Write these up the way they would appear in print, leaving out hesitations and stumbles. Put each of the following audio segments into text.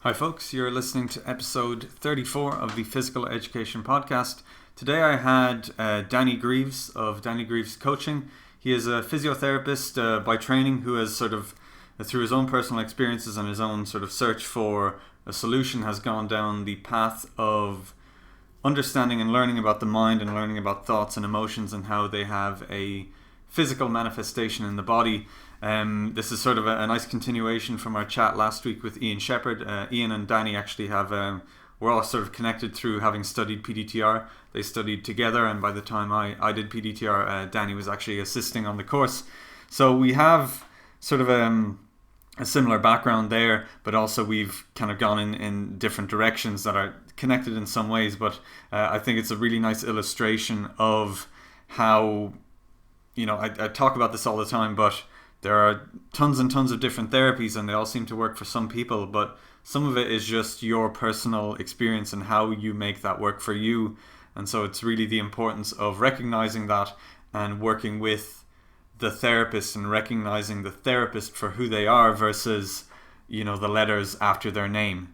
Hi folks, you're listening to episode 34 of the Physical Education Podcast. Today I had Danny Greeves of Danny Greeves Coaching. He is a physiotherapist by training who has through his own personal experiences and his own search for a solution, has gone down the path of understanding and learning about the mind and learning about thoughts and emotions and how they have a physical manifestation in the body. This is a nice continuation from our chat last week with Ian Shepherd. Ian and Danny actually we're all connected through having studied PDTR. They studied together, and by the time I did PDTR, Danny was actually assisting on the course. So we have a similar background there, but also we've gone in different directions that are connected in some ways. But I think it's a really nice illustration of how, I talk about this all the time, but there are tons and tons of different therapies and they all seem to work for some people, but some of it is just your personal experience and how you make that work for you. And so it's really the importance of recognizing that and working with the therapist and recognizing the therapist for who they are versus, the letters after their name.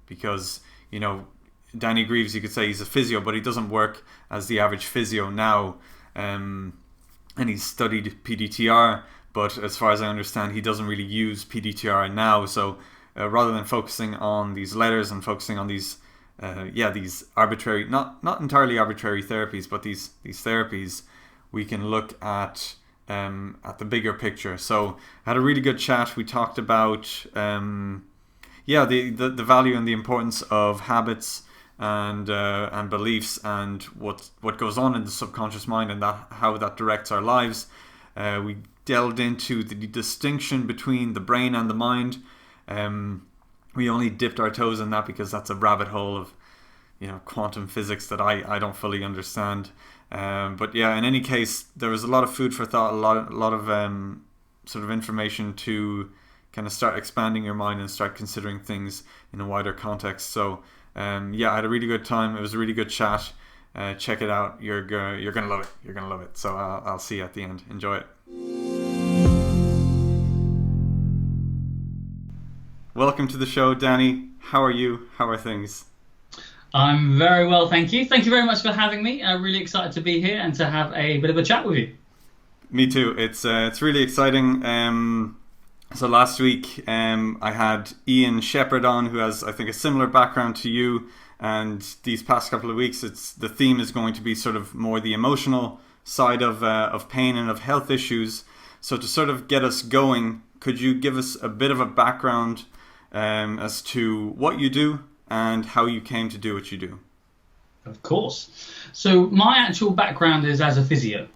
Because, Danny Greeves, you could say he's a physio, but he doesn't work as the average physio now. And he's studied PDTR. But as far as I understand, he doesn't really use PDTR now. So rather than focusing on these letters and focusing on these arbitrary, not entirely arbitrary therapies, but these therapies, we can look at the bigger picture. So I had a really good chat. We talked about the value and the importance of habits and beliefs and what goes on in the subconscious mind and how that directs our lives. We delved into the distinction between the brain and the mind. We only dipped our toes in that because that's a rabbit hole of quantum physics that I don't fully understand. But yeah, in any case, there was a lot of food for thought, a lot of information to start expanding your mind and start considering things in a wider context. So I had a really good time. It was a really good chat. Check it out. You're gonna love it. You're gonna love it. So I'll see you at the end. Enjoy it. Welcome to the show, Danny. How are you? How are things? I'm very well, thank you. Thank you very much for having me. I'm really excited to be here and to have a bit of a chat with you. Me too. It's really exciting. So last week I had Ian Shepherd on, who has, I think, a similar background to you. And these past couple of weeks, the theme is going to be more the emotional side of pain and of health issues. So to get us going, could you give us a bit of a background as to what you do and how you came to do what you do? Of course. So my actual background is as a physio.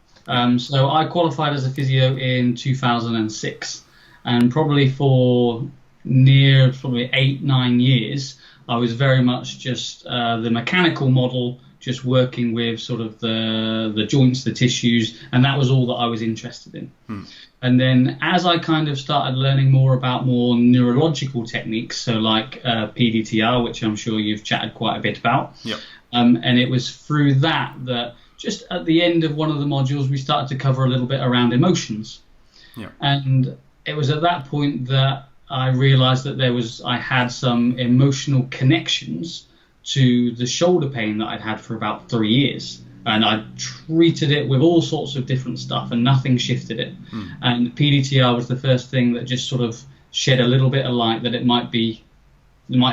So I qualified as a physio in 2006, and probably for near 8-9 years, I was very much just the mechanical model, just working with the joints, the tissues, and that was all that I was interested in. And then as I started learning more about more neurological techniques, so like PDTR, which I'm sure you've chatted quite a bit about. Yep. And it was through that just at the end of one of the modules, we started to cover a little bit around emotions. Yep. And it was at that point that I realized that I had some emotional connections to the shoulder pain that I'd had for about 3 years. And I treated it with all sorts of different stuff and nothing shifted it. And PDTR was the first thing that just shed a little bit of light that it might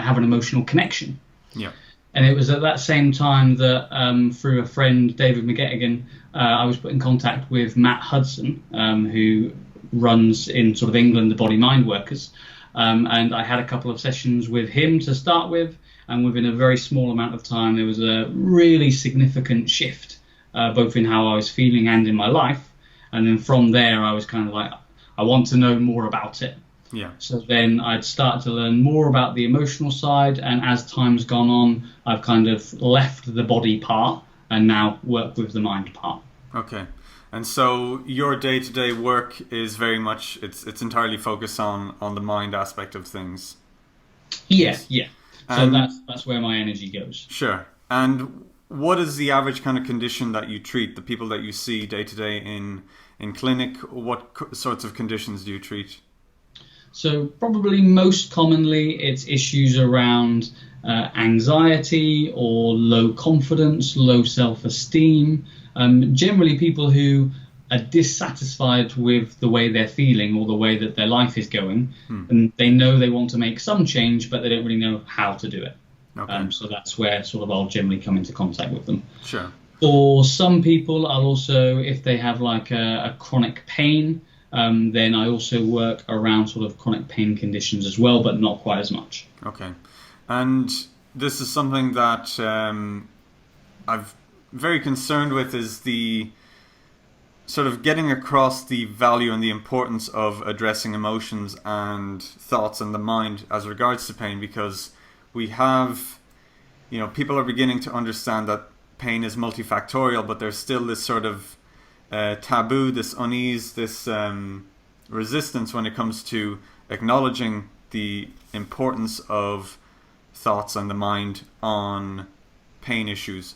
have an emotional connection. Yeah. And it was at that same time that through a friend, David McGettigan, I was put in contact with Matt Hudson, who runs in England the Body Mind Workers. And I had a couple of sessions with him to start with. And within a very small amount of time, there was a really significant shift, both in how I was feeling and in my life. And then from there, I was I want to know more about it. Yeah. So then I'd start to learn more about the emotional side. And as time's gone on, I've left the body part and now work with the mind part. Okay. And so your day-to-day work is very much, it's entirely focused on the mind aspect of things. Yeah. So that's where my energy goes. Sure. And what is the average condition that you treat, the people that you see day to day in clinic? What sorts of conditions do you treat? So probably most commonly it's issues around anxiety or low confidence, low self-esteem. Generally people who are dissatisfied with the way they're feeling or the way that their life is going, and they know they want to make some change, but they don't really know how to do it. Okay. So that's where sort of I'll generally come into contact with them. Sure. For some people, I'll also, if they have like a chronic pain, then I also work around sort of chronic pain conditions as well, but not quite as much. Okay. And this is something that I'm very concerned with, is the sort of getting across the value and the importance of addressing emotions and thoughts in the mind as regards to pain, because we have, people are beginning to understand that pain is multifactorial, but there's still this sort of taboo, this unease, this resistance when it comes to acknowledging the importance of thoughts and the mind on pain issues.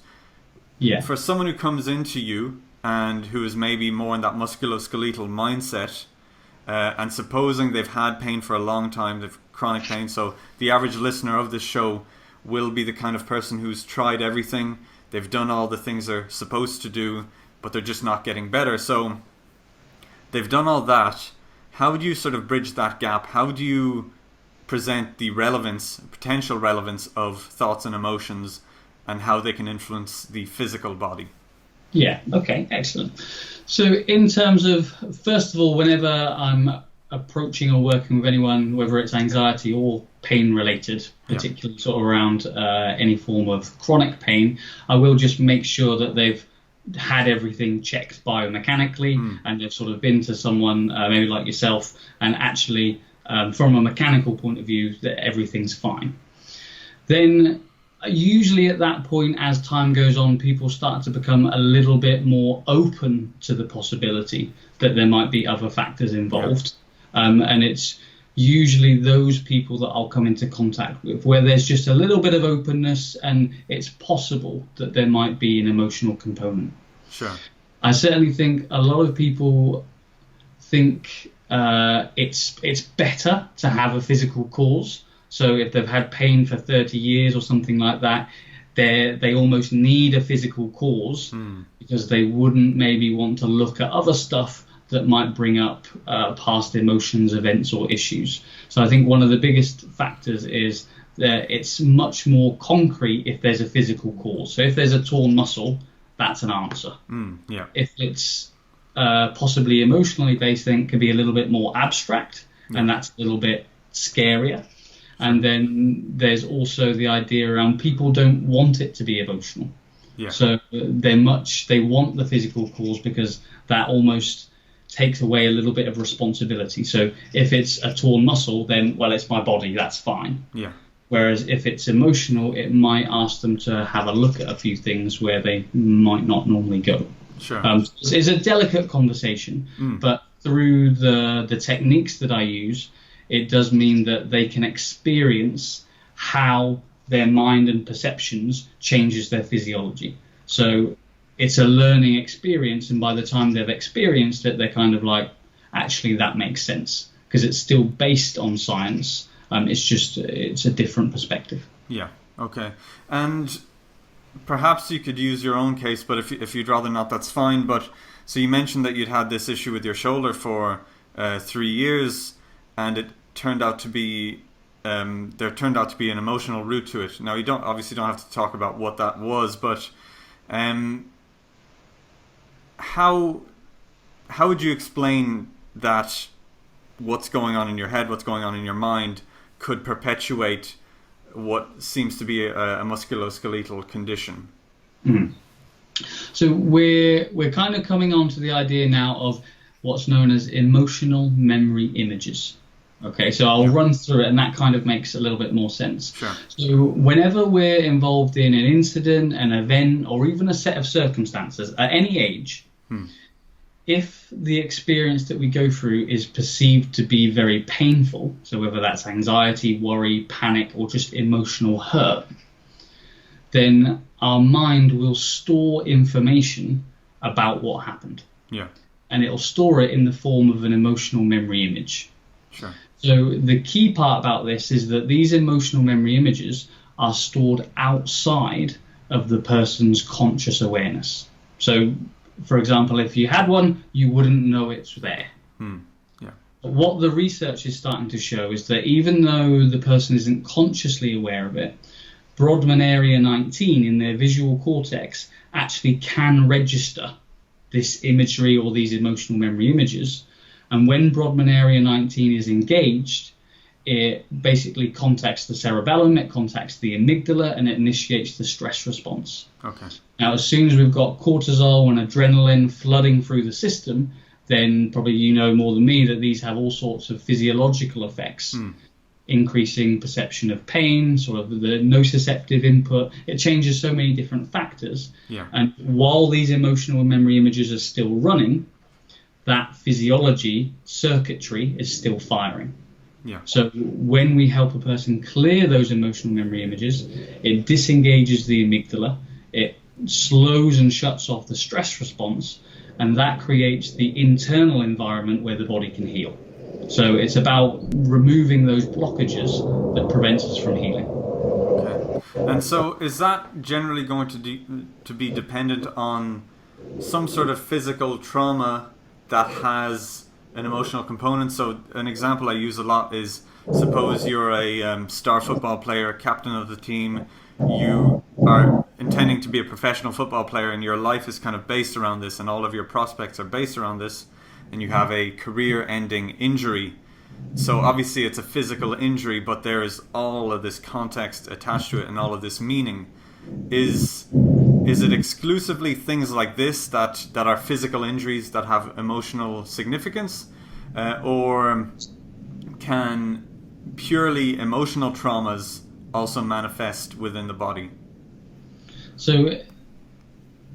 Yeah. For someone who comes into you and who is maybe more in that musculoskeletal mindset, and supposing they've had pain for a long time, they've chronic pain, so the average listener of this show will be the kind of person who's tried everything, they've done all the things they're supposed to do, but they're just not getting better. So they've done all that. How would you sort of bridge that gap? How do you present the relevance, potential relevance of thoughts and emotions, and how they can influence the physical body? Yeah, okay, excellent. So in terms of, first of all, whenever I'm approaching or working with anyone, whether it's anxiety or pain related, particularly sort of around any form of chronic pain, I will just make sure that they've had everything checked biomechanically, and they've sort of been to someone, maybe like yourself, and actually from a mechanical point of view, that everything's fine. Then usually at that point, as time goes on, people start to become a little bit more open to the possibility that there might be other factors involved. And it's usually those people that I'll come into contact with where there's just a little bit of openness and it's possible that there might be an emotional component. Sure. I certainly think a lot of people think it's better to have a physical cause. So if they've had pain for 30 years or something like that, they almost need a physical cause because they wouldn't maybe want to look at other stuff that might bring up past emotions, events, or issues. So I think one of the biggest factors is that it's much more concrete if there's a physical cause. So if there's a torn muscle, that's an answer. If it's possibly emotionally based, then it can be a little bit more abstract, and that's a little bit scarier. And then there's also the idea around people don't want it to be emotional. So they want the physical cause because that almost takes away a little bit of responsibility. So if it's a torn muscle, then, well, it's my body, that's fine. Whereas if it's emotional, it might ask them to have a look at a few things where they might not normally go. It's a delicate conversation, but through the techniques that I use, it does mean that they can experience how their mind and perceptions changes their physiology. So it's a learning experience, and by the time they've experienced it, they're kind of like, actually, that makes sense, because it's still based on science. It's a different perspective. Yeah, okay. And perhaps you could use your own case, but if you'd rather not, that's fine. But so you mentioned that you'd had this issue with your shoulder for 3 years, and it turned out to be there turned out to be an emotional root to it. Now, you don't have to talk about what that was, but how would you explain that what's going on in your head, what's going on in your mind, could perpetuate what seems to be a musculoskeletal condition? So we're kind of coming on to the idea now of what's known as emotional memory images. Okay, so I'll run through it, and that kind of makes a little bit more sense. So whenever we're involved in an incident, an event, or even a set of circumstances at any age, if the experience that we go through is perceived to be very painful, so whether that's anxiety, worry, panic, or just emotional hurt, then our mind will store information about what happened. And it'll store it in the form of an emotional memory image. So the key part about this is that these emotional memory images are stored outside of the person's conscious awareness. So, for example, if you had one, you wouldn't know it's there. Yeah. But what the research is starting to show is that even though the person isn't consciously aware of it, Brodmann area 19 in their visual cortex actually can register this imagery or these emotional memory images. And when Brodmann area 19 is engaged, it basically contacts the cerebellum, it contacts the amygdala, and it initiates the stress response. Okay. Now, as soon as we've got cortisol and adrenaline flooding through the system, then probably you know more than me that these have all sorts of physiological effects. Increasing perception of pain, sort of the nociceptive input. It changes so many different factors. Yeah. And while these emotional memory images are still running, that physiology circuitry is still firing. Yeah. So when we help a person clear those emotional memory images, it disengages the amygdala, it slows and shuts off the stress response, and that creates the internal environment where the body can heal. So it's about removing those blockages that prevents us from healing. Okay. And so is that generally going to be dependent on some sort of physical trauma that has an emotional component? So an example I use a lot is, suppose you're a star football player, captain of the team, you are intending to be a professional football player and your life is kind of based around this and all of your prospects are based around this, and you have a career-ending injury. So obviously it's a physical injury, but there is all of this context attached to it and all of this meaning. Is it exclusively things like this that are physical injuries that have emotional significance? Or can purely emotional traumas also manifest within the body? So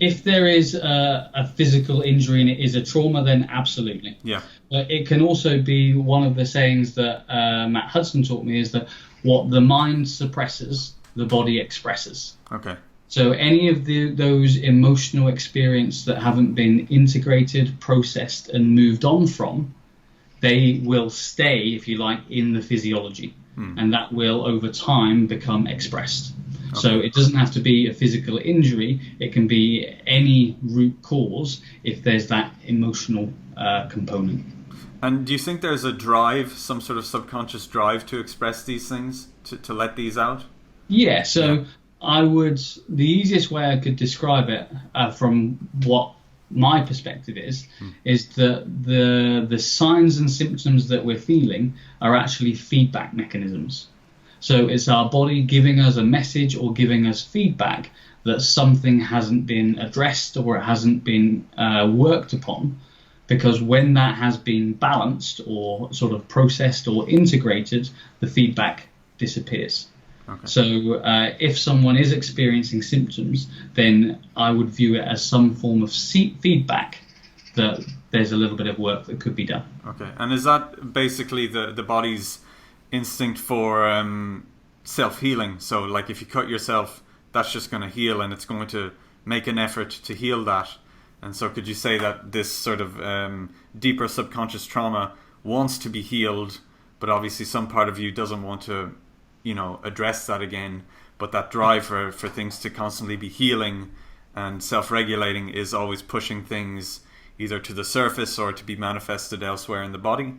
if there is a physical injury and it is a trauma, then absolutely. Yeah. But it can also be one of the sayings that Matt Hudson taught me is that what the mind suppresses, the body expresses. Okay. So any of those emotional experiences that haven't been integrated, processed, and moved on from, they will stay, if you like, in the physiology. And that will, over time, become expressed. Okay. So it doesn't have to be a physical injury. It can be any root cause if there's that emotional component. And do you think there's a drive, some sort of subconscious drive to express these things, to let these out? Yeah, so the easiest way I could describe it from what my perspective is that the signs and symptoms that we're feeling are actually feedback mechanisms. So it's our body giving us a message or giving us feedback that something hasn't been addressed or it hasn't been worked upon, because when that has been balanced or sort of processed or integrated, the feedback disappears. Okay. So if someone is experiencing symptoms, then I would view it as some form of feedback that there's a little bit of work that could be done. Okay. And is that basically the body's instinct for self-healing? So like if you cut yourself, that's just going to heal and it's going to make an effort to heal that. And so could you say that this sort of deeper subconscious trauma wants to be healed, but obviously some part of you doesn't want to, address that again, but that drive for things to constantly be healing and self-regulating is always pushing things either to the surface or to be manifested elsewhere in the body?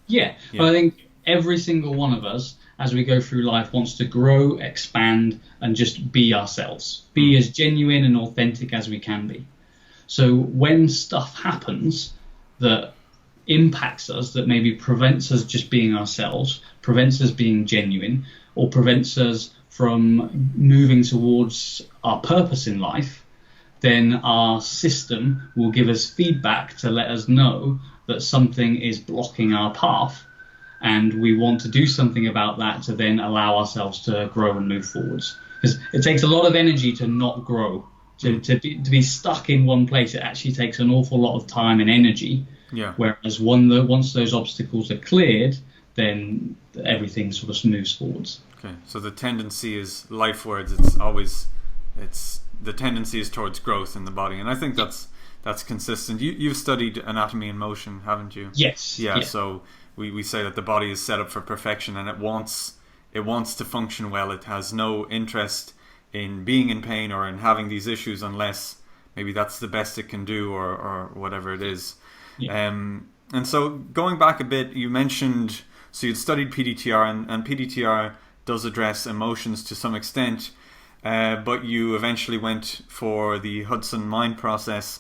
Yeah. Well, I think every single one of us, as we go through life, wants to grow, expand, and just be ourselves. Be as genuine and authentic as we can be. So when stuff happens that impacts us, that maybe prevents us just being ourselves, prevents us being genuine, or prevents us from moving towards our purpose in life, then our system will give us feedback to let us know that something is blocking our path, and we want to do something about that to then allow ourselves to grow and move forwards. Because it takes a lot of energy to not grow. To be stuck in one place, it actually takes an awful lot of time and energy. Yeah. Whereas once those obstacles are cleared, then everything sort of moves forwards. Okay, so the tendency is life words. The tendency is towards growth in the body, and I think that's consistent. You've studied anatomy in motion, haven't you? Yes. Yeah. So we say that the body is set up for perfection, and it wants to function well. It has no interest in being in pain or in having these issues unless maybe that's the best it can do, or whatever it is. Yeah. And so going back a bit, you mentioned, so you'd studied PDTR, and PDTR does address emotions to some extent, but you eventually went for the Hudson Mind Process.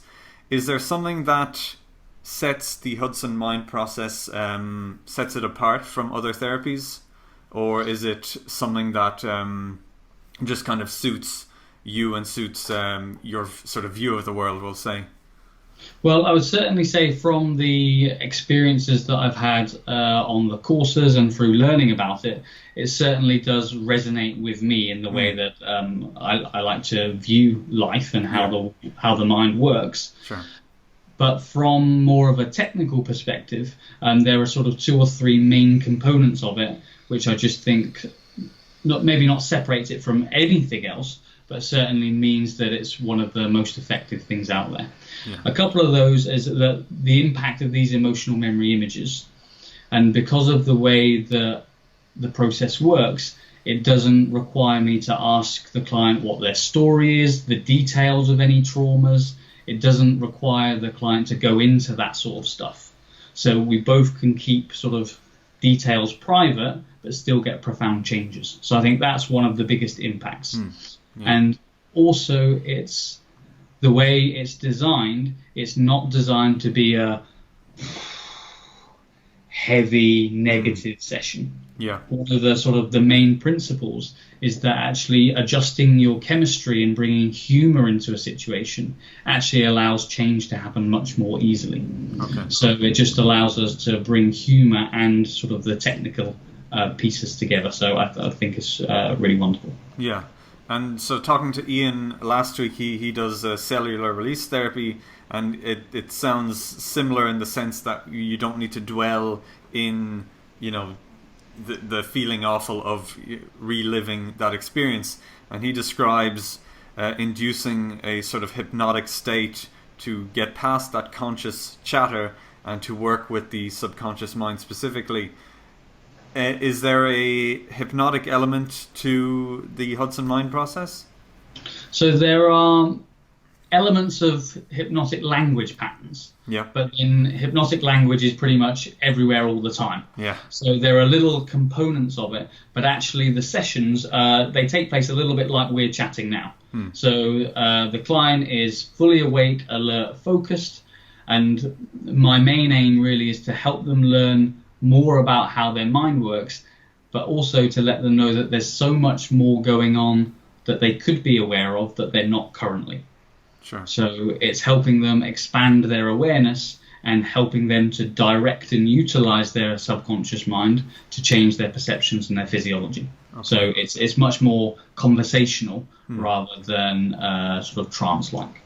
Is there something that sets the Hudson Mind Process, sets it apart from other therapies? Or is it something that just kind of suits you and suits your sort of view of the world, we'll say? Well, I would certainly say from the experiences that I've had on the courses and through learning about it, it certainly does resonate with me in the way that I like to view life and how the mind works. Sure. But from more of a technical perspective, there are sort of 2 or 3 main components of it, which I just think maybe not separates it from anything else, but certainly means that it's one of the most effective things out there. Yeah. A couple of those is that the impact of these emotional memory images, and because of the way that the process works, it doesn't require me to ask the client what their story is, the details of any traumas. It doesn't require the client to go into that sort of stuff. So we both can keep sort of details private, but still get profound changes. So I think that's one of the biggest impacts. Yeah. And also, it's the way it's designed. It's not designed to be a heavy negative session. Yeah. One of the sort of the main principles is that actually adjusting your chemistry and bringing humor into a situation actually allows change to happen much more easily. Okay. So it just allows us to bring humor and sort of the technical pieces together. So I think it's really wonderful. Yeah. And so talking to Ian last week, he does cellular release therapy, and it sounds similar in the sense that you don't need to dwell in, the feeling awful of reliving that experience. And he describes inducing a sort of hypnotic state to get past that conscious chatter and to work with the subconscious mind specifically. Is there a hypnotic element to the Hudson Mind Process? So there are elements of hypnotic language patterns. Yeah. But in hypnotic language is pretty much everywhere all the time. Yeah. So there are little components of it, but actually the sessions, they take place a little bit like we're chatting now. So the client is fully awake, alert, focused, and my main aim really is to help them learn more about how their mind works, but also to let them know that there's so much more going on that they could be aware of that they're not currently. Sure. So it's helping them expand their awareness and helping them to direct and utilize their subconscious mind to change their perceptions and their physiology. Okay. So it's much more conversational rather than sort of trance-like.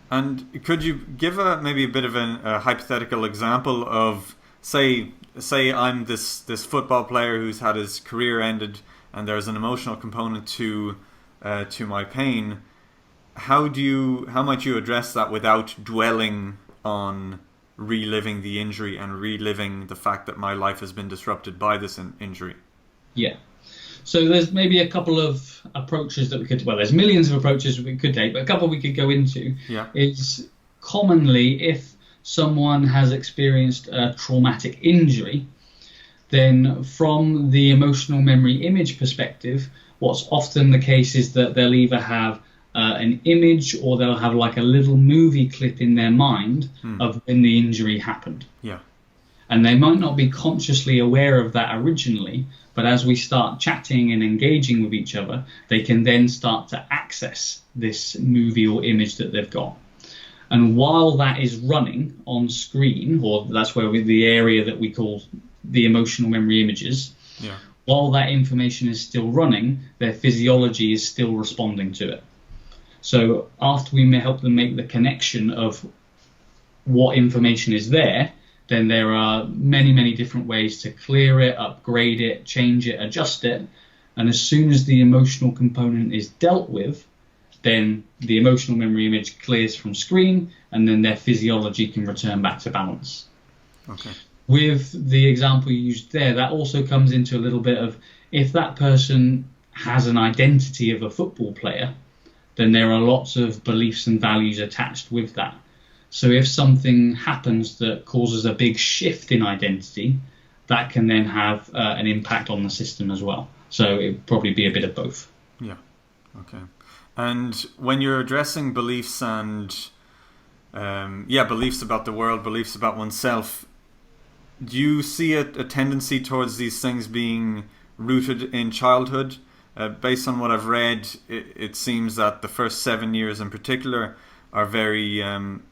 And could you give maybe a bit of a hypothetical example of, say I'm this football player who's had his career ended, and there's an emotional component to my pain. How might you address that without dwelling on reliving the injury and reliving the fact that my life has been disrupted by this injury? Yeah. So there's maybe a couple of approaches that we could, there's millions of approaches we could take, but a couple we could go into is commonly if someone has experienced a traumatic injury, then from the emotional memory image perspective, what's often the case is that they'll either have an image or they'll have like a little movie clip in their mind of when the injury happened. Yeah. And they might not be consciously aware of that originally, but as we start chatting and engaging with each other, they can then start to access this movie or image that they've got. And while that is running on screen, or that's where the area that we call the emotional memory images, while that information is still running, their physiology is still responding to it. So after we may help them make the connection of what information is there, then there are many, many different ways to clear it, upgrade it, change it, adjust it. And as soon as the emotional component is dealt with, then the emotional memory image clears from screen, and then their physiology can return back to balance. Okay. with the example you used there, that also comes into a little bit of, if that person has an identity of a football player, then there are lots of beliefs and values attached with that. So if something happens that causes a big shift in identity, that can then have an impact on the system as well. So it would probably be a bit of both. Yeah. Okay. And when you're addressing beliefs and beliefs about the world, beliefs about oneself, do you see a tendency towards these things being rooted in childhood? Based on what I've read, it seems that the first 7 years in particular are very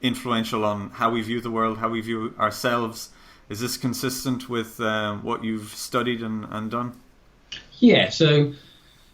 influential on how we view the world, how we view ourselves. Is this consistent with what you've studied and done? Yeah, so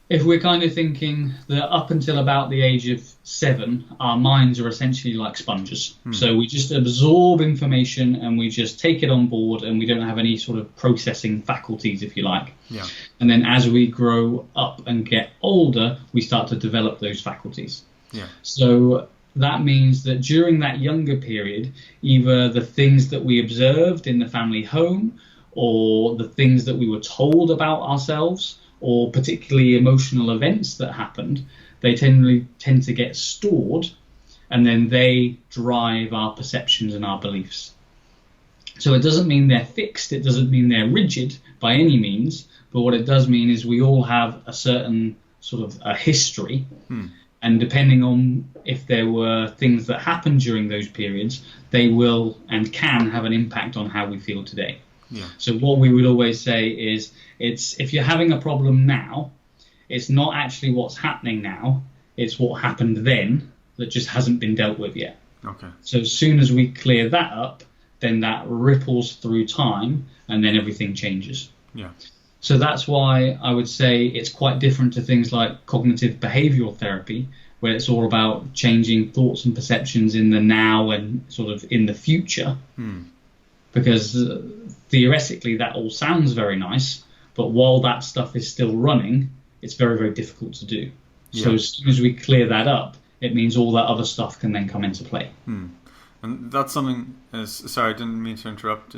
if we're kind of thinking that up until about the age of 7, our minds are essentially like sponges. So we just absorb information and we just take it on board, and we don't have any sort of processing faculties, if you like. Yeah. And then as we grow up and get older, we start to develop those faculties. Yeah. So that means that during that younger period, either the things that we observed in the family home, or the things that we were told about ourselves, or particularly emotional events that happened, they tend to get stored, and then they drive our perceptions and our beliefs. So it doesn't mean they're fixed, it doesn't mean they're rigid by any means, but what it does mean is we all have a certain sort of a history, and depending on if there were things that happened during those periods, they will and can have an impact on how we feel today. Yeah. So what we would always say is, if you're having a problem now, it's not actually what's happening now, it's what happened then that just hasn't been dealt with yet. Okay. So as soon as we clear that up, then that ripples through time, and then everything changes. Yeah. So that's why I would say it's quite different to things like cognitive behavioral therapy, where it's all about changing thoughts and perceptions in the now and sort of in the future. Because theoretically that all sounds very nice, but while that stuff is still running, it's very, very difficult to do. Yeah. So as soon as we clear that up, it means all that other stuff can then come into play. And that's something, sorry, I didn't mean to interrupt.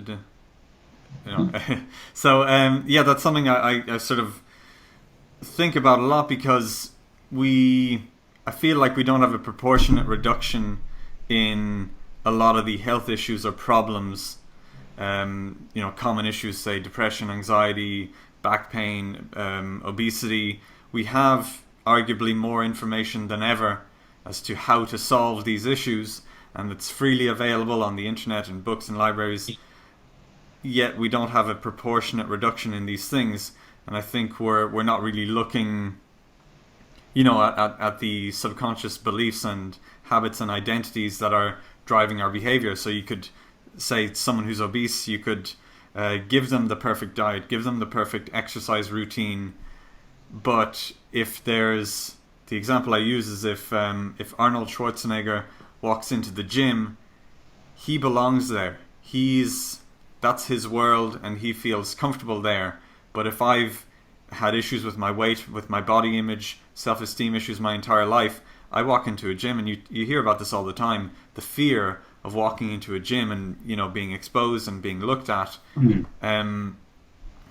So that's something I sort of think about a lot, because I feel like we don't have a proportionate reduction in a lot of the health issues or problems, common issues, say depression, anxiety, back pain, obesity. We have arguably more information than ever as to how to solve these issues, and it's freely available on the internet and books and libraries. Yet we don't have a proportionate reduction in these things, and I think we're not really looking, at the subconscious beliefs and habits and identities that are driving our behavior. So you could say someone who's obese, you could give them the perfect diet, give them the perfect exercise routine, but if there's, the example I use is if Arnold Schwarzenegger walks into the gym, he belongs there. That's his world, and he feels comfortable there. But if I've had issues with my weight, with my body image, self-esteem issues my entire life, I walk into a gym, and you hear about this all the time, the fear of walking into a gym and being exposed and being looked at.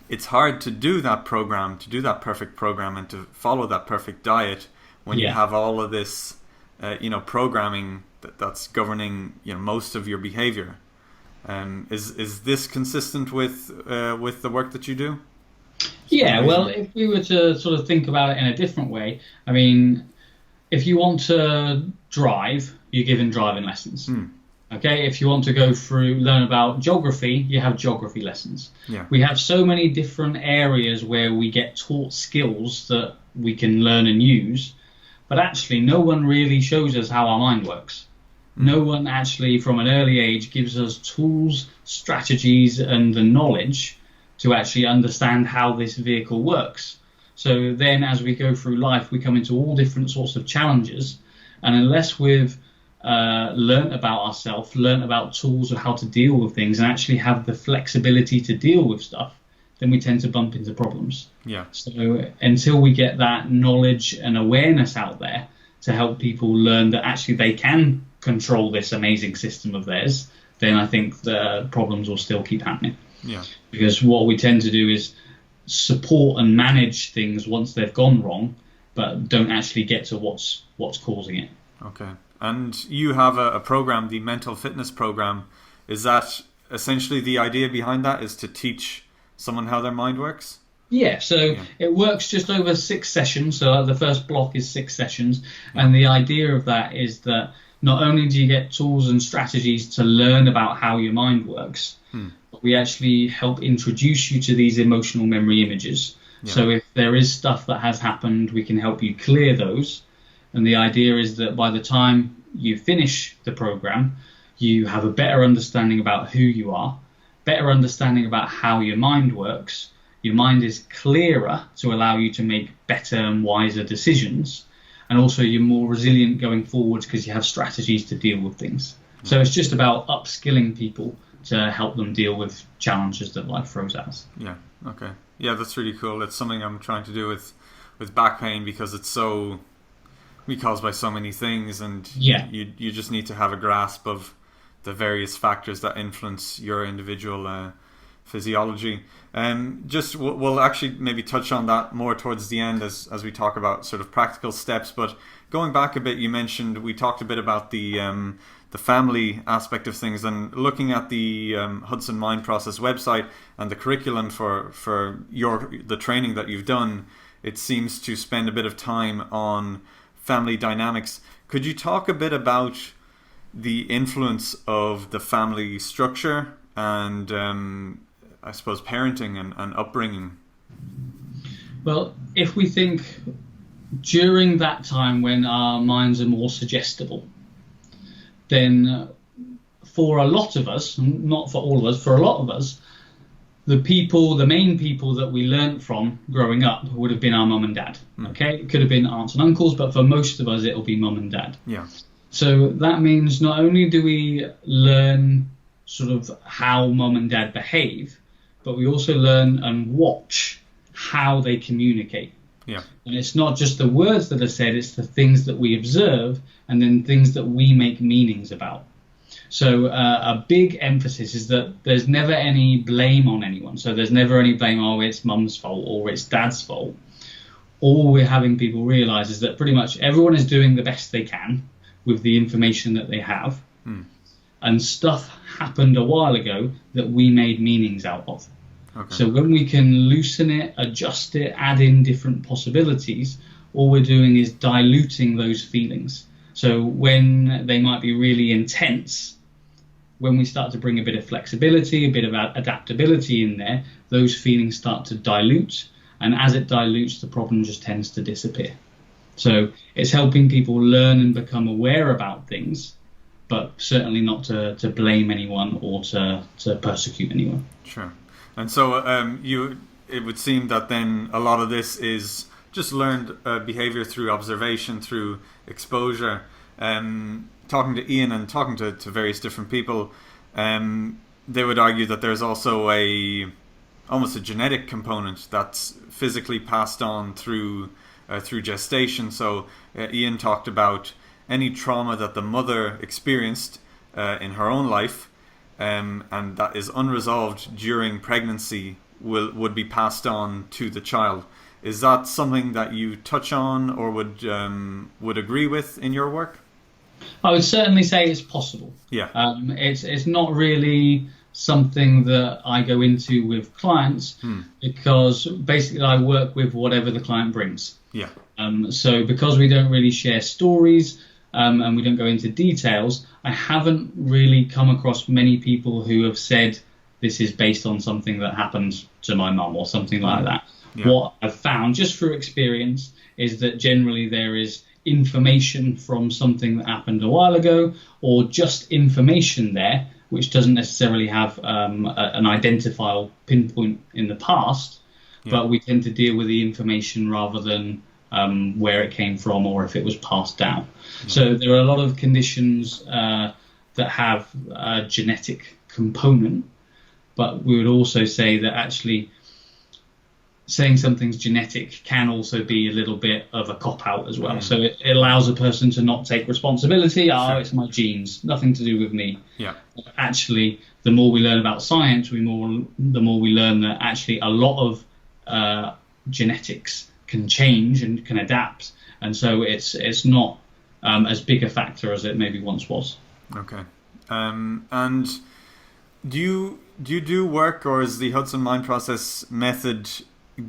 It's hard to do that program, to do that perfect program, and to follow that perfect diet when you have all of this programming that's governing most of your behavior. Is this consistent with the work that you do? Yeah, well, if we were to sort of think about it in a different way, I mean, if you want to drive, you're given driving lessons. Okay, if you want to learn about geography, you have geography lessons. Yeah. We have so many different areas where we get taught skills that we can learn and use, but actually no one really shows us how our mind works. No one actually from an early age gives us tools, strategies, and the knowledge to actually understand how this vehicle works. So then as we go through life, we come into all different sorts of challenges, and unless we've learnt about ourselves, learnt about tools of how to deal with things, and actually have the flexibility to deal with stuff, then we tend to bump into problems. Yeah. So until we get that knowledge and awareness out there to help people learn that actually they can control this amazing system of theirs, then I think the problems will still keep happening. Yeah. Because what we tend to do is support and manage things once they've gone wrong, but don't actually get to what's causing it. Okay. And you have a program, the mental fitness program. Is that essentially the idea behind that, is to teach someone how their mind works? Yeah, so it works just over 6 sessions. So the first block is 6 sessions. And the idea of that is that not only do you get tools and strategies to learn about how your mind works, but we actually help introduce you to these emotional memory images. Yeah. So if there is stuff that has happened, we can help you clear those. And the idea is that by the time you finish the program, you have a better understanding about who you are, better understanding about how your mind works. Your mind is clearer to allow you to make better and wiser decisions. And also you're more resilient going forward because you have strategies to deal with things. So it's just about upskilling people to help them deal with challenges that life throws at us. Yeah, okay. Yeah, that's really cool. It's something I'm trying to do with back pain, because it's so caused by so many things, and you just need to have a grasp of the various factors that influence your individual physiology. We'll actually maybe touch on that more towards the end as we talk about sort of practical steps. But going back a bit, we talked a bit about the family aspect of things, and looking at the Hudson Mind Process website and the curriculum for the training that you've done, it seems to spend a bit of time on family dynamics. Could you talk a bit about the influence of the family structure and I suppose parenting and upbringing? Well, if we think during that time when our minds are more suggestible, then for a lot of us, not for all of us, for a lot of us, the main people that we learnt from growing up would have been our mum and dad. Okay, it could have been aunts and uncles, but for most of us, it'll be mum and dad. Yeah. So that means not only do we learn sort of how mum and dad behave, but we also learn and watch how they communicate. Yeah. And it's not just the words that are said, it's the things that we observe and then things that we make meanings about. So a big emphasis is that there's never any blame on anyone. So there's never any blame, oh, it's mum's fault or it's dad's fault. All we're having people realize is that pretty much everyone is doing the best they can with the information that they have. And stuff happened a while ago that we made meanings out of. Okay. So when we can loosen it, adjust it, add in different possibilities, all we're doing is diluting those feelings. So when they might be really intense, when we start to bring a bit of flexibility, a bit of adaptability in there, those feelings start to dilute. And as it dilutes, the problem just tends to disappear. So it's helping people learn and become aware about things, but certainly not to blame anyone or to persecute anyone. Sure. And so it would seem that then a lot of this is just learned behavior through observation, through exposure. Talking to Ian and talking to various different people, they would argue that there's also almost a genetic component that's physically passed on through gestation. So Ian talked about any trauma that the mother experienced in her own life, and that is unresolved during pregnancy would be passed on to the child. Is that something that you touch on or would agree with in your work? I would certainly say it's possible. Yeah. It's not really something that I go into with clients because basically I work with whatever the client brings. Yeah. So because we don't really share stories and we don't go into details, I haven't really come across many people who have said this is based on something that happened to my mum or something like that. Yeah. What I've found just through experience is that generally there is information from something that happened a while ago, or just information there which doesn't necessarily have an identifiable pinpoint in the past, but we tend to deal with the information rather than where it came from or if it was passed down. So there are a lot of conditions that have a genetic component, but we would also say that actually saying something's genetic can also be a little bit of a cop-out as well. So it allows a person to not take responsibility. Sure. It's my genes, nothing to do with me. Yeah. Actually, the more we learn about science, the more we learn that actually a lot of genetics can change and can adapt. And so it's not as big a factor as it maybe once was. Okay. And do you do work, or is the Hudson Mind Process method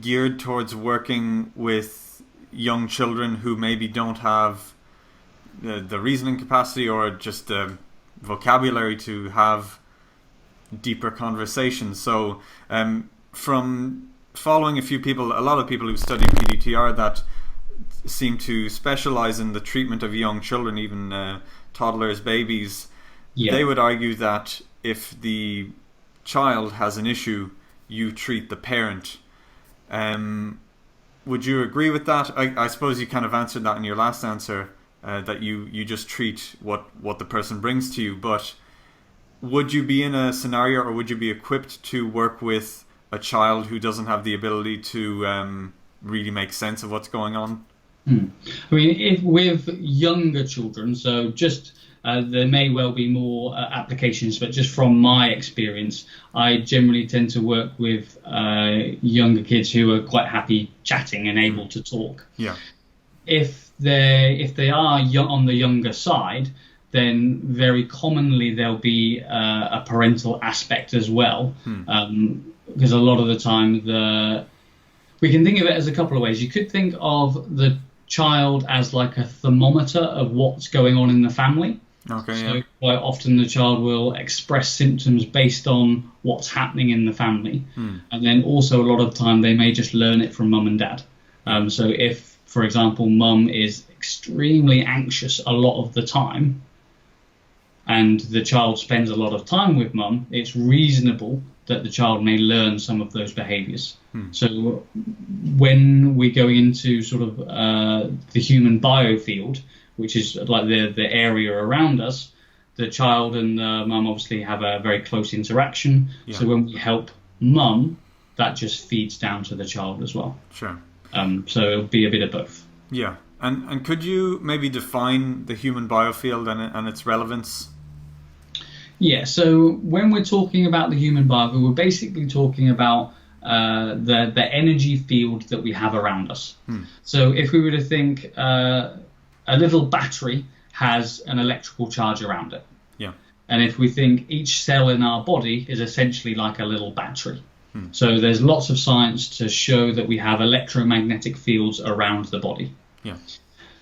geared towards working with young children who maybe don't have the reasoning capacity or just the vocabulary to have deeper conversations? So from following a lot of people who study PDTR that seem to specialize in the treatment of young children, even toddlers, babies, they would argue that if the child has an issue, you treat the parent. Would you agree with that? I suppose you kind of answered that in your last answer, that you just treat what the person brings to you. But would you be in a scenario, or would you be equipped to work with a child who doesn't have the ability to really make sense of what's going on? I mean, with younger children, so just there may well be more applications, but just from my experience, I generally tend to work with younger kids who are quite happy chatting and able to talk. Yeah. If they are on the younger side, then very commonly there'll be a parental aspect as well, because a lot of the time we can think of it as a couple of ways. You could think of the child as like a thermometer of what's going on in the family. Okay. So quite often the child will express symptoms based on what's happening in the family, and then also a lot of the time they may just learn it from mum and dad. So if, for example, mum is extremely anxious a lot of the time, and the child spends a lot of time with mum, it's reasonable that the child may learn some of those behaviours. So when we go into sort of the human biofield, which is like the area around us, the child and the mum obviously have a very close interaction. Yeah. So when we help mum, that just feeds down to the child as well. Sure. So it'll be a bit of both. Yeah. And could you maybe define the human biofield and its relevance? Yeah, so when we're talking about the human biofield, we're basically talking about the energy field that we have around us. So if we were to think a little battery has an electrical charge around it. Yeah. And if we think each cell in our body is essentially like a little battery. So there's lots of science to show that we have electromagnetic fields around the body. Yeah.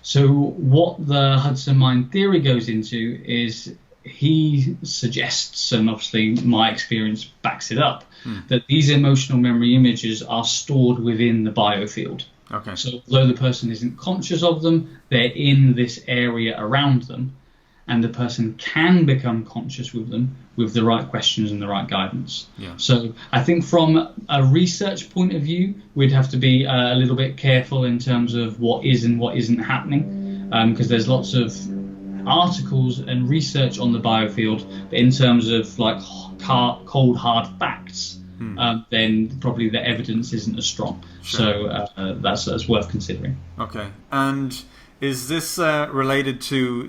So what the Hudson Mind theory goes into is he suggests, and obviously my experience backs it up, that these emotional memory images are stored within the biofield. Okay. So although the person isn't conscious of them, they're in this area around them, and the person can become conscious with them with the right questions and the right guidance. Yeah. So I think from a research point of view, we'd have to be a little bit careful in terms of what is and what isn't happening, because there's lots of articles and research on the biofield, but in terms of like cold hard facts, then probably the evidence isn't as strong. Sure. So that's worth considering. Okay. And is this related to,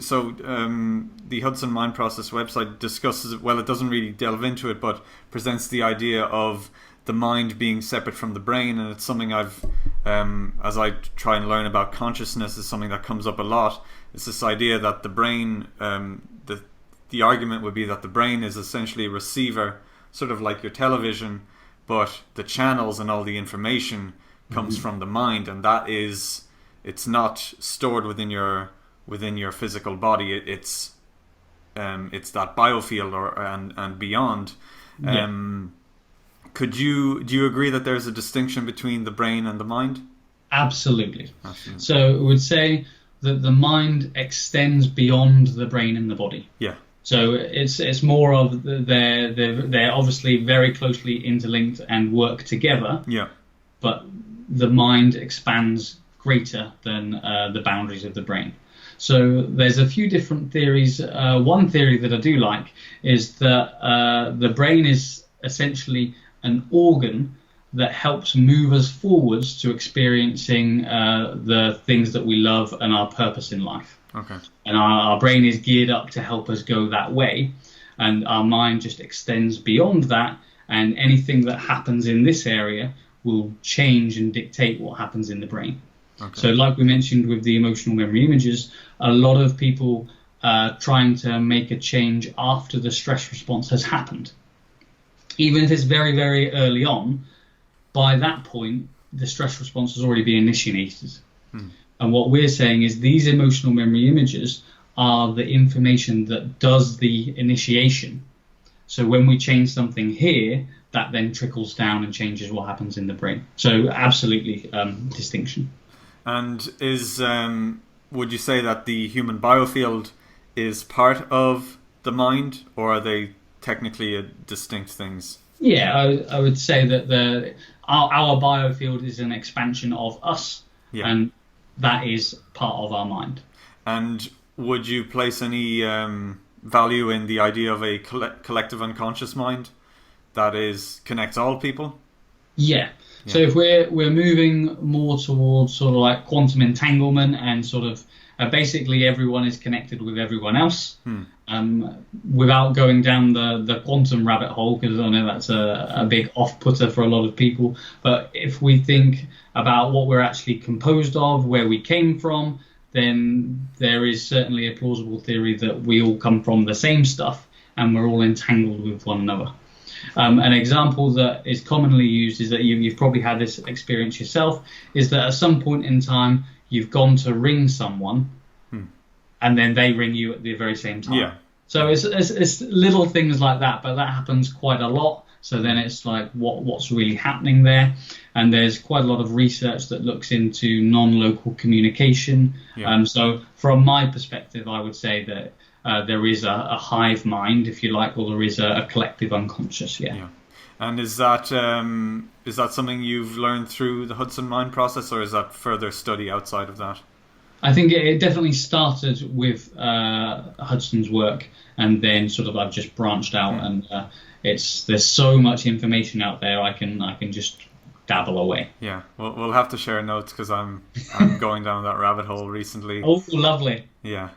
the Hudson Mind Process website discusses it, well, it doesn't really delve into it, but presents the idea of the mind being separate from the brain, and it's something I've, as I try and learn about consciousness, is something that comes up a lot. It's this idea that the brain, the argument would be that the brain is essentially a receiver, sort of like your television, but the channels and all the information comes from the mind, and that is, it's not stored within your physical body. It's that biofield and beyond. Yeah. Do you agree that there's a distinction between the brain and the mind? Absolutely. So I would say that the mind extends beyond the brain and the body. Yeah. So it's more of they're obviously very closely interlinked and work together. Yeah. But the mind expands greater than the boundaries of the brain. So there's a few different theories. One theory that I do like is that the brain is essentially an organ that helps move us forwards to experiencing the things that we love and our purpose in life. Okay. And our brain is geared up to help us go that way, and our mind just extends beyond that, and anything that happens in this area will change and dictate what happens in the brain. Okay. So like we mentioned with the emotional memory images, a lot of people trying to make a change after the stress response has happened. Even if it's very, very early on, by that point, the stress response has already been initiated. And what we're saying is these emotional memory images are the information that does the initiation. So when we change something here, that then trickles down and changes what happens in the brain. So absolutely distinction. And would you say that the human biofield is part of the mind, or are they technically distinct things? Yeah, I would say that our biofield is an expansion of us, and that is part of our mind. And would you place any value in the idea of a collective unconscious mind that connects all people? Yeah. So if we're moving more towards sort of like quantum entanglement and sort of basically everyone is connected with everyone else, without going down the quantum rabbit hole, because I know that's a big off-putter for a lot of people. But if we think about what we're actually composed of, where we came from, then there is certainly a plausible theory that we all come from the same stuff and we're all entangled with one another. An example that is commonly used is that you've probably had this experience yourself, is that at some point in time you've gone to ring someone and then they ring you at the very same time. Yeah. So it's little things like that, but that happens quite a lot. So then it's like what's really happening there. And there's quite a lot of research that looks into non-local communication. Yeah. So from my perspective, I would say that there is a hive mind, if you like, or there is a collective unconscious. Yeah. And is that something you've learned through the Hudson Mind Process, or is that further study outside of that? I think it definitely started with Hudson's work, and then sort of I've just branched out, and there's so much information out there. I can just dabble away. Yeah, we'll have to share notes, because I'm going down that rabbit hole recently. Oh, lovely. Yeah.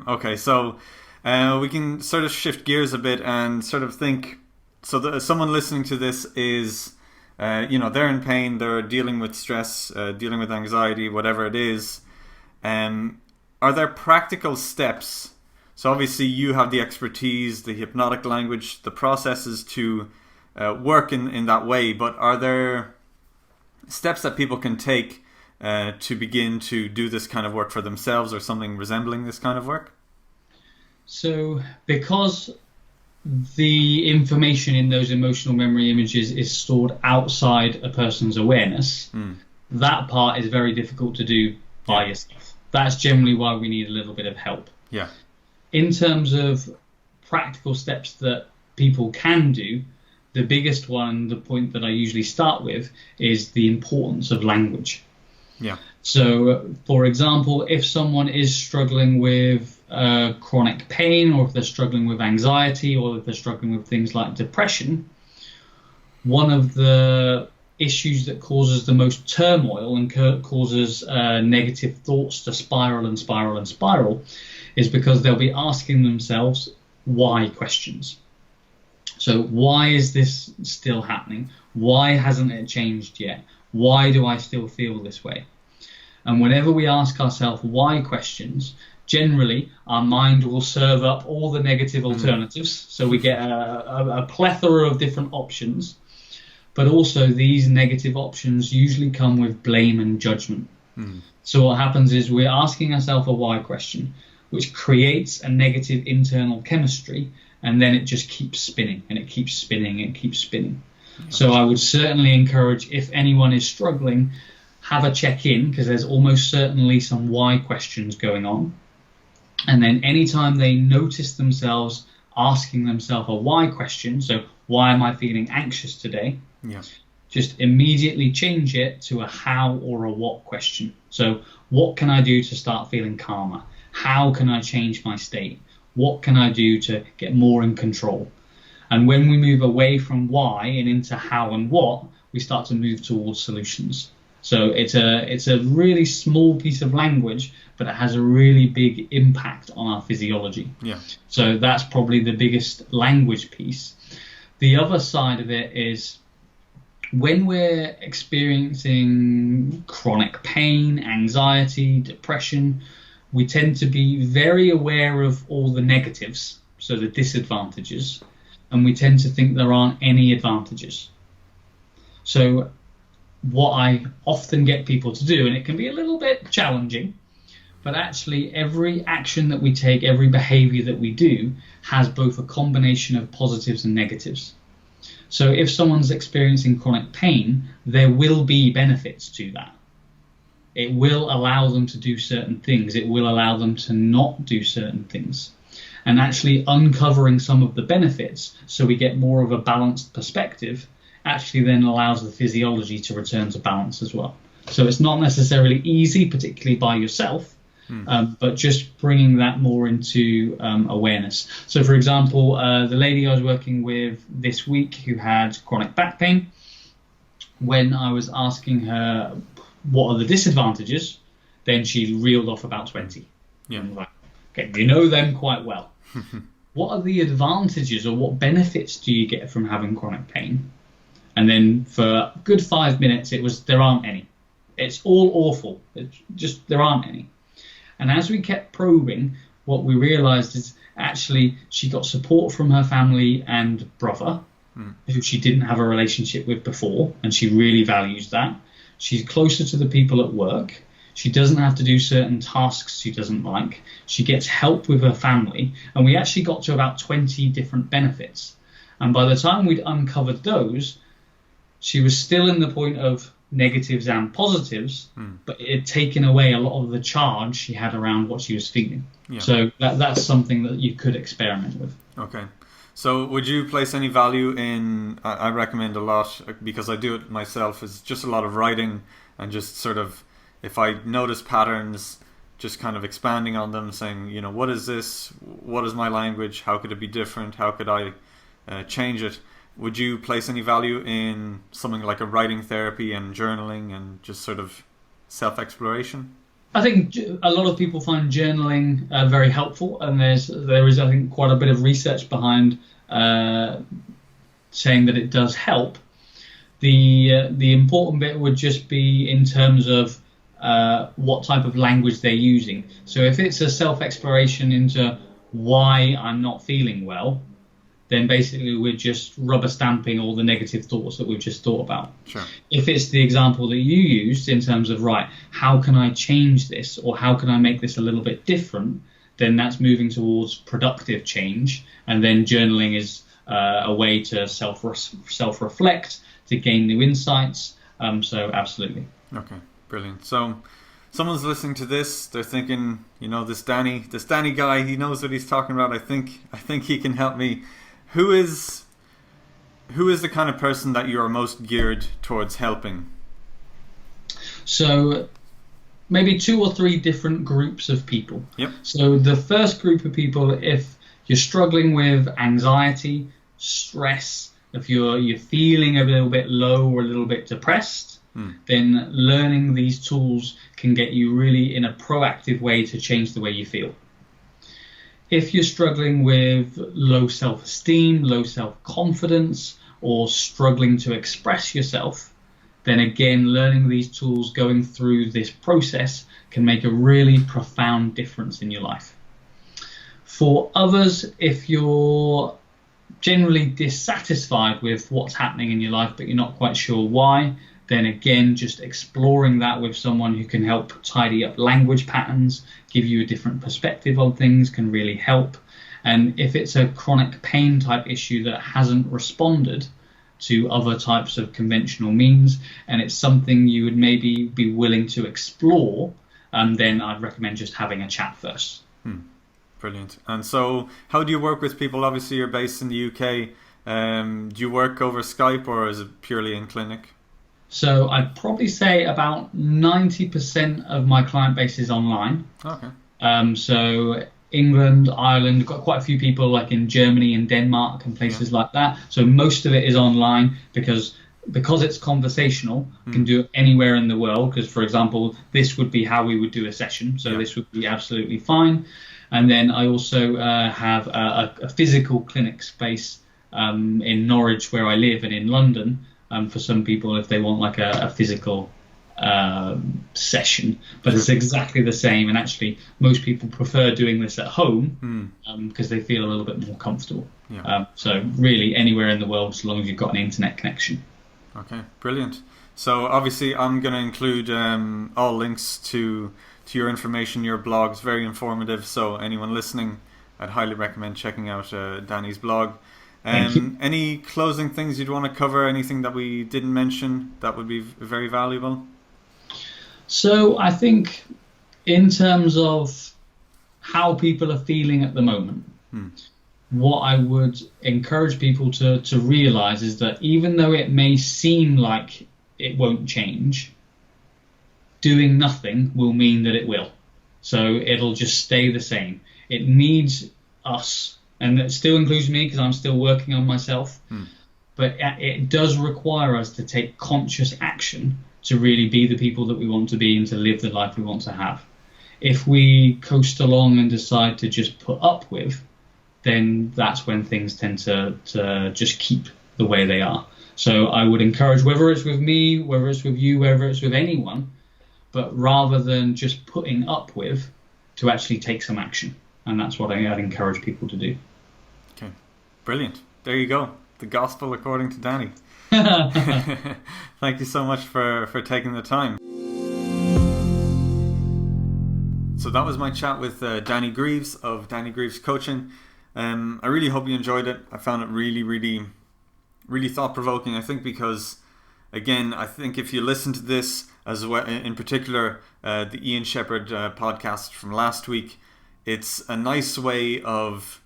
Okay, so we can sort of shift gears a bit and sort of think. So someone listening to this is, they're in pain, they're dealing with stress, dealing with anxiety, whatever it is. Are there practical steps? So obviously you have the expertise, the hypnotic language, the processes to work in that way, but are there steps that people can take to begin to do this kind of work for themselves, or something resembling this kind of work? So because the information in those emotional memory images is stored outside a person's awareness, that part is very difficult to do by yourself. That's generally why we need a little bit of help. Yeah. In terms of practical steps that people can do, the biggest one, the point that I usually start with, is the importance of language. Yeah. So, for example, if someone is struggling with chronic pain, or if they're struggling with anxiety, or if they're struggling with things like depression, one of the issues that causes the most turmoil and causes negative thoughts to spiral and spiral and spiral is because they'll be asking themselves why questions. So why is this still happening? Why hasn't it changed yet? Why do I still feel this way? And whenever we ask ourselves why questions, generally our mind will serve up all the negative alternatives. So we get a plethora of different options. But also these negative options usually come with blame and judgment. So what happens is we're asking ourselves a why question, which creates a negative internal chemistry, and then it just keeps spinning, and it keeps spinning, and it keeps spinning. So I would certainly encourage, if anyone is struggling, have a check-in, because there's almost certainly some why questions going on. And then anytime they notice themselves asking themselves a why question, so why am I feeling anxious today? Just immediately change it to a how or a what question. So what can I do to start feeling calmer? How can I change my state? What can I do to get more in control? And when we move away from why and into how and what, we start to move towards solutions. So it's a really small piece of language, but it has a really big impact on our physiology. Yeah. So that's probably the biggest language piece. The other side of it is when we're experiencing chronic pain, anxiety, depression, we tend to be very aware of all the negatives, so the disadvantages, and we tend to think there aren't any advantages. So what I often get people to do, and it can be a little bit challenging, but actually every action that we take, every behavior that we do has both a combination of positives and negatives. So if someone's experiencing chronic pain, there will be benefits to that. It will allow them to do certain things. It will allow them to not do certain things. And actually uncovering some of the benefits so we get more of a balanced perspective actually then allows the physiology to return to balance as well. So it's not necessarily easy, particularly by yourself, but just bringing that more into awareness. So, for example, the lady I was working with this week who had chronic back pain, when I was asking her what are the disadvantages, then she reeled off about 20. Yeah. I'm like, okay, you know them quite well. What are the advantages or what benefits do you get from having chronic pain? And then for a good 5 minutes, it was, there aren't any. It's all awful. It's just, there aren't any. And as we kept probing, what we realized is actually she got support from her family and brother, who she didn't have a relationship with before, and she really values that. She's closer to the people at work. She doesn't have to do certain tasks she doesn't like. She gets help with her family. And we actually got to about 20 different benefits. And by the time we'd uncovered those, she was still in the point of negatives and positives, but it had taken away a lot of the charge she had around what she was feeling. Yeah. So that's something that you could experiment with. Okay. So would you place any value in, I recommend a lot, because I do it myself, is just a lot of writing and just sort of, if I notice patterns, just kind of expanding on them, saying, you know, what is this? What is my language? How could it be different? How could I change it? Would you place any value in something like a writing therapy and journaling and just sort of self-exploration? I think a lot of people find journaling very helpful, and there is I think quite a bit of research behind saying that it does help. The important bit would just be in terms of what type of language they're using. So if it's a self-exploration into why I'm not feeling well, then basically we're just rubber stamping all the negative thoughts that we've just thought about. Sure. If it's the example that you used in terms of, right, how can I change this, or how can I make this a little bit different, then that's moving towards productive change. And then journaling is a way to self-reflect, to gain new insights. So absolutely. Okay, brilliant. So someone's listening to this, they're thinking, you know, this Danny guy, he knows what he's talking about. I think he can help me. Who is the kind of person that you are most geared towards helping? So maybe 2 or 3 different groups of people. Yep. So the first group of people, if you're struggling with anxiety, stress, if you're feeling a little bit low or a little bit depressed, then learning these tools can get you really in a proactive way to change the way you feel. If you're struggling with low self-esteem, low self-confidence, or struggling to express yourself, then again, learning these tools, going through this process can make a really profound difference in your life. For others, if you're generally dissatisfied with what's happening in your life, but you're not quite sure why, then again, just exploring that with someone who can help tidy up language patterns, give you a different perspective on things can really help. And if it's a chronic pain type issue that hasn't responded to other types of conventional means, and it's something you would maybe be willing to explore, then I'd recommend just having a chat first. Brilliant. And so how do you work with people? Obviously, you're based in the UK. Do you work over Skype, or is it purely in clinic? So I'd probably say about 90% of my client base is online. Okay. So England, Ireland, got quite a few people like in Germany and Denmark and places like that. So most of it is online because because it's conversational, I can do it anywhere in the world. Because, for example, this would be how we would do a session. So this would be absolutely fine. And then I also have a physical clinic space in Norwich, where I live, and in London, for some people if they want like a physical session. But it's exactly the same. And actually, most people prefer doing this at home because they feel a little bit more comfortable. So really anywhere in the world, as long as you've got an internet connection. Okay, brilliant. So obviously I'm going to include all links to your information, your blog's very informative. So anyone listening, I'd highly recommend checking out Danny's blog. Any closing things you'd want to cover? Anything that we didn't mention that would be very valuable? So I think in terms of how people are feeling at the moment, what I would encourage people to realize is that even though it may seem like it won't change, doing nothing will mean that it will. So it'll just stay the same. It needs us, and that still includes me because I'm still working on myself, but it does require us to take conscious action to really be the people that we want to be and to live the life we want to have. If we coast along and decide to just put up with, then that's when things tend to just keep the way they are. So I would encourage, whether it's with me, whether it's with you, whether it's with anyone, but rather than just putting up with, to actually take some action. And that's what I'd encourage people to do. Okay, brilliant. There you go. The gospel according to Danny. Thank you so much for taking the time. So that was my chat with Danny Greeves of Danny Greeves Coaching. I really hope you enjoyed it. I found it really, really, really thought-provoking. I think because, again, I think if you listen to this as well, in particular, the Ian Shepherd podcast from last week, it's a nice way of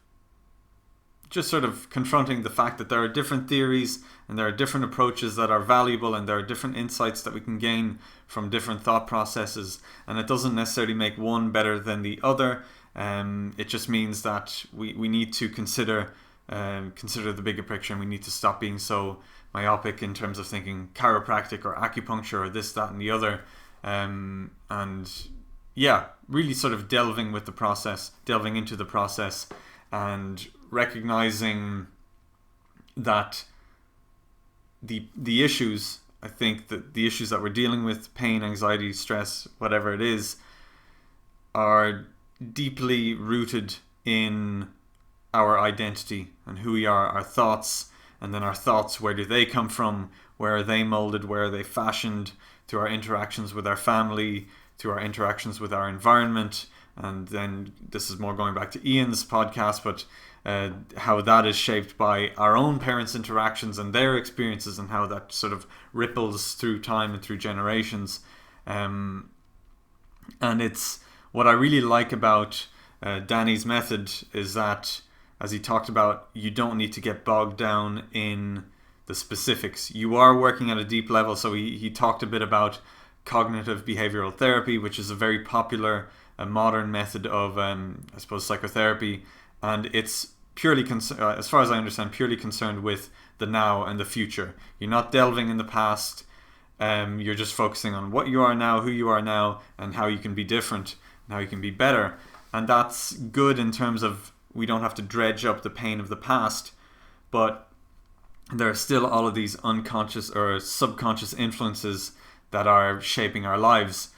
just sort of confronting the fact that there are different theories and there are different approaches that are valuable, and there are different insights that we can gain from different thought processes, and it doesn't necessarily make one better than the other. It just means that we need to consider the bigger picture, and we need to stop being so myopic in terms of thinking chiropractic or acupuncture or this, that and the other, and really sort of delving into the process and recognizing that the issues, I think that the issues that we're dealing with, pain, anxiety, stress, whatever it is, are deeply rooted in our identity and who we are, our thoughts, and then our thoughts, where do they come from, where are they molded, where are they fashioned, through our interactions with our family, through our interactions with our environment. And then this is more going back to Ian's podcast, but how that is shaped by our own parents' interactions and their experiences, and how that sort of ripples through time and through generations. And it's what I really like about Danny's method is that, as he talked about, you don't need to get bogged down in the specifics. You are working at a deep level. So he talked a bit about cognitive behavioral therapy, which is a very popular modern method of, I suppose, psychotherapy. And it's purely, as far as I understand, purely concerned with the now and the future. You're not delving in the past. You're just focusing on what you are now, who you are now, and how you can be different, and how you can be better. And that's good in terms of we don't have to dredge up the pain of the past, but there are still all of these unconscious or subconscious influences that are shaping our lives.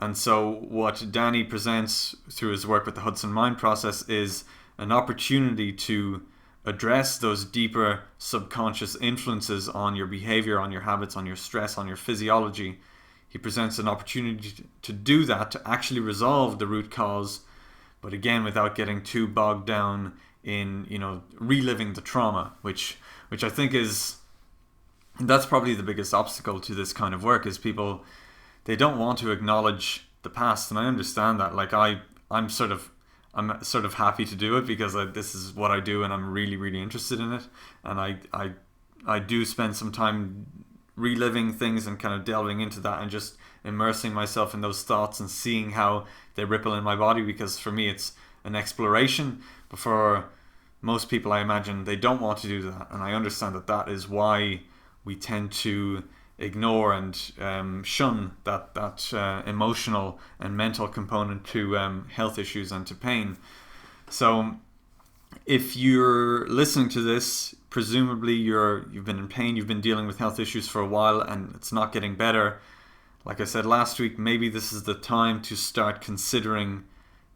And so what Danny presents through his work with the Hudson Mind Process is an opportunity to address those deeper subconscious influences on your behavior, on your habits, on your stress, on your physiology. He presents an opportunity to do that, to actually resolve the root cause, but again, without getting too bogged down in, reliving the trauma, which I think that's probably the biggest obstacle to this kind of work, is people, they don't want to acknowledge the past. And I understand that. Like I'm sort of happy to do it because this is what I do, and I'm really, really interested in it. And I do spend some time reliving things and kind of delving into that and just immersing myself in those thoughts and seeing how they ripple in my body, because for me it's an exploration. But for most people, I imagine, they don't want to do that, and I understand that is why we tend to ignore and shun that emotional and mental component to health issues and to pain. So if you're listening to this, presumably you've been in pain, you've been dealing with health issues for a while, and it's not getting better. Like I said last week, maybe this is the time to start considering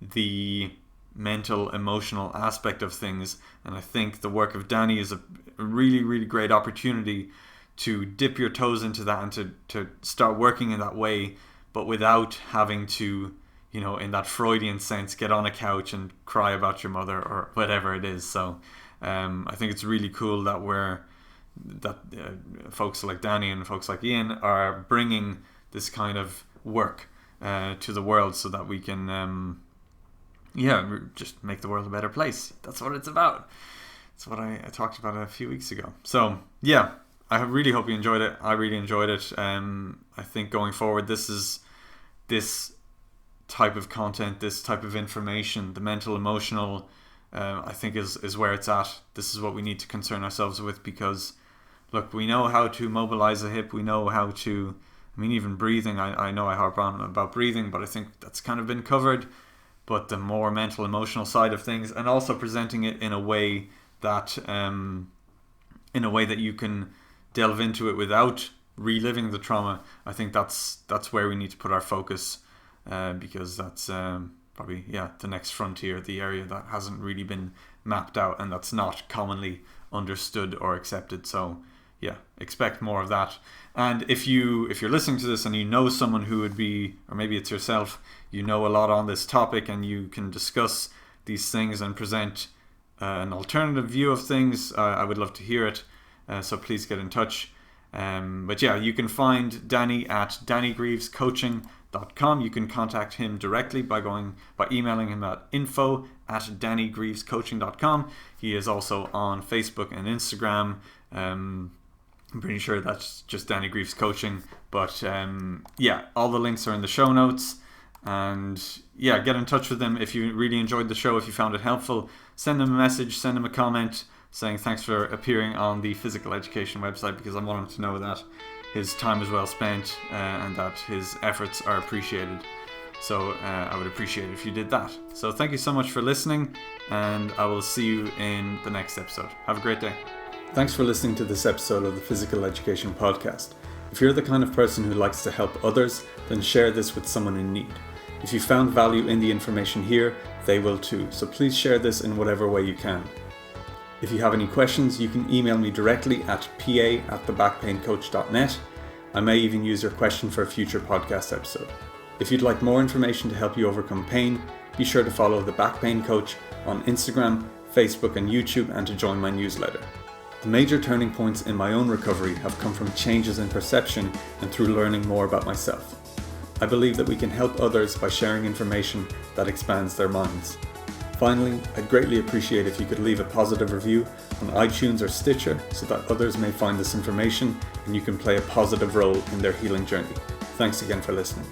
the mental, emotional aspect of things. And I think the work of Danny is a really, really great opportunity to dip your toes into that and to start working in that way, but without having to, in that Freudian sense, get on a couch and cry about your mother or whatever it is. So I think it's really cool that folks like Danny and folks like Ian are bringing this kind of work to the world so that we can just make the world a better place. That's what it's about. That's what I talked about a few weeks ago. So yeah, I really hope you enjoyed it. I really enjoyed it. I think going forward, this type of content, this type of information, the mental, emotional, I think is where it's at. This is what we need to concern ourselves with, because look, we know how to mobilize a hip, we know how to, even breathing, I know I harp on about breathing, but I think that's kind of been covered. But the more mental, emotional side of things, and also presenting it in a way that you can delve into it without reliving the trauma, I think that's where we need to put our focus, because that's probably the next frontier, the area that hasn't really been mapped out and that's not commonly understood or accepted. So yeah, expect more of that. And if you're listening to this and you know someone who would be, or maybe it's yourself, you know a lot on this topic and you can discuss these things and present an alternative view of things, I would love to hear it. So please get in touch. But yeah, you can find Danny at dannygreevescoaching.com. You can contact him directly by emailing him at info@dannygreevescoaching.com. He is also on Facebook and Instagram. I'm pretty sure that's just Danny Greeves Coaching. But all the links are in the show notes. And yeah, get in touch with him if you really enjoyed the show, if you found it helpful. Send him a message, send him a comment saying thanks for appearing on the Physical Education website, because I want him to know that his time is well spent and that his efforts are appreciated. So I would appreciate it if you did that. So thank you so much for listening, and I will see you in the next episode. Have a great day. Thanks for listening to this episode of the Physical Education Podcast. If you're the kind of person who likes to help others, then share this with someone in need. If you found value in the information here, they will too. So please share this in whatever way you can. If you have any questions, you can email me directly at pa@thebackpaincoach.net. I may even use your question for a future podcast episode. If you'd like more information to help you overcome pain, be sure to follow The Back Pain Coach on Instagram, Facebook and YouTube, and to join my newsletter. The major turning points in my own recovery have come from changes in perception and through learning more about myself. I believe that we can help others by sharing information that expands their minds. Finally, I'd greatly appreciate if you could leave a positive review on iTunes or Stitcher so that others may find this information and you can play a positive role in their healing journey. Thanks again for listening.